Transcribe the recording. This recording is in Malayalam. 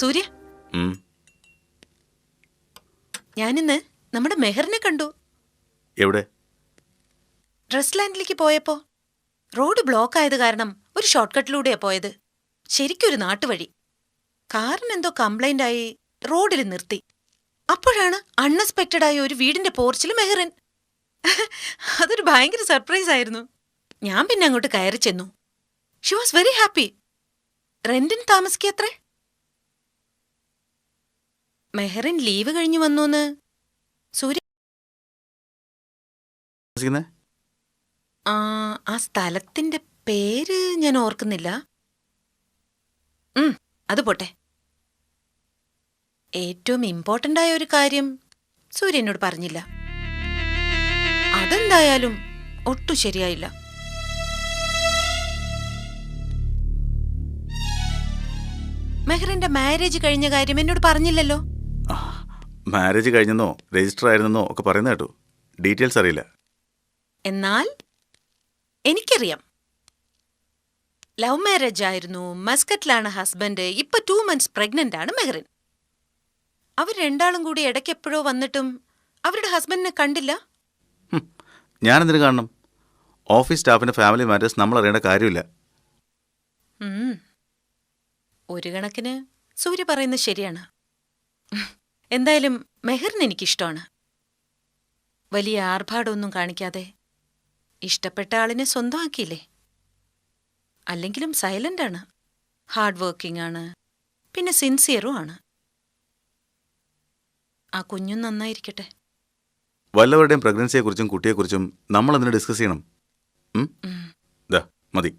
സൂര്യ, ഞാനിന്ന് നമ്മുടെ മെഹറിനെ കണ്ടു. എവിടെ? ഡ്രസ് ലാൻഡിലേക്ക് പോയപ്പോ റോഡ് ബ്ലോക്ക് ആയത് കാരണം ഒരു ഷോർട്ട് കട്ടിലൂടെയാ പോയത്. ശരിക്കൊരു നാട്ടുവഴി. കാറിനെന്തോ കംപ്ലൈന്റ് ആയി റോഡിൽ നിർത്തി. അപ്പോഴാണ് അൺഎക്സ്പെക്റ്റഡ് ആയ ഒരു വീടിന്റെ പോർച്ചിൽ മെഹറിൻ. അതൊരു ഭയങ്കര സർപ്രൈസ് ആയിരുന്നു. ഞാൻ പിന്നെ അങ്ങോട്ട് കയറി ചെന്നു. She was very happy. റെന്റിന് താമസിക്കത്രേ. മെഹറിൻ ലീവ് കഴിഞ്ഞു വന്നൂന്ന് സൂര്യ. ആ സ്ഥലത്തിന്റെ പേര് ഞാൻ ഓർക്കുന്നില്ല. അത് പോട്ടെ. ഏറ്റവും ഇമ്പോർട്ടന്റ് ആയ ഒരു കാര്യം സൂര്യ എന്നോട് പറഞ്ഞില്ല. അതെന്തായാലും ഒട്ടും ശരിയായില്ല. മെഹറിന്റെ മാരേജ് കഴിഞ്ഞ കാര്യം എന്നോട് പറഞ്ഞില്ലല്ലോ. മാരേജ് കഴിഞ്ഞെന്നോ രജിസ്റ്റർ ആയിരുന്നെന്നോ ഒക്കെ പറയുന്ന കേട്ടു. ഡീറ്റെയിൽസ് അറിയില്ല. എന്നാൽ എനിക്കറിയാം. ലവ് മാരേജ് ആയിരുന്നു. മസ്കറ്റിലാണ് ഹസ്ബൻഡ്. ഇപ്പൊ 2 months പ്രഗ്നന്റ് ആണ് മെഹറിൻ. അവർ രണ്ടാളും കൂടി ഇടയ്ക്ക് എപ്പോഴോ വന്നിട്ടും അവരുടെ ഹസ്ബൻഡിനെ കണ്ടില്ല. ഞാനെന്തിനു കാണണം? ഓഫീസ് സ്റ്റാഫിന്റെ ഫാമിലി മാറ്റേഴ്സ് നമ്മൾ അറിയേണ്ട കാര്യമില്ല. ഒരു കണക്കിന് സൂര്യ പറയുന്നത് ശരിയാണ്. എന്തായാലും മെഹറിന് എനിക്കിഷ്ടമാണ്. വലിയ ആർഭാടമൊന്നും കാണിക്കാതെ ഇഷ്ടപ്പെട്ട ആളിനെ സ്വന്തമാക്കിയില്ലേ. അല്ലെങ്കിലും സൈലന്റ് ആണ്, ഹാർഡ് വർക്കിംഗ് ആണ്, പിന്നെ സിൻസിയറും ആണ്. ആ കുഞ്ഞും നന്നായിരിക്കട്ടെ. വല്ലവരുടെയും പ്രഗ്നൻസിയെക്കുറിച്ചും കുട്ടിയെക്കുറിച്ചും നമ്മൾ അതിനെ ഡിസ്കസ് ചെയ്യണം. മതി.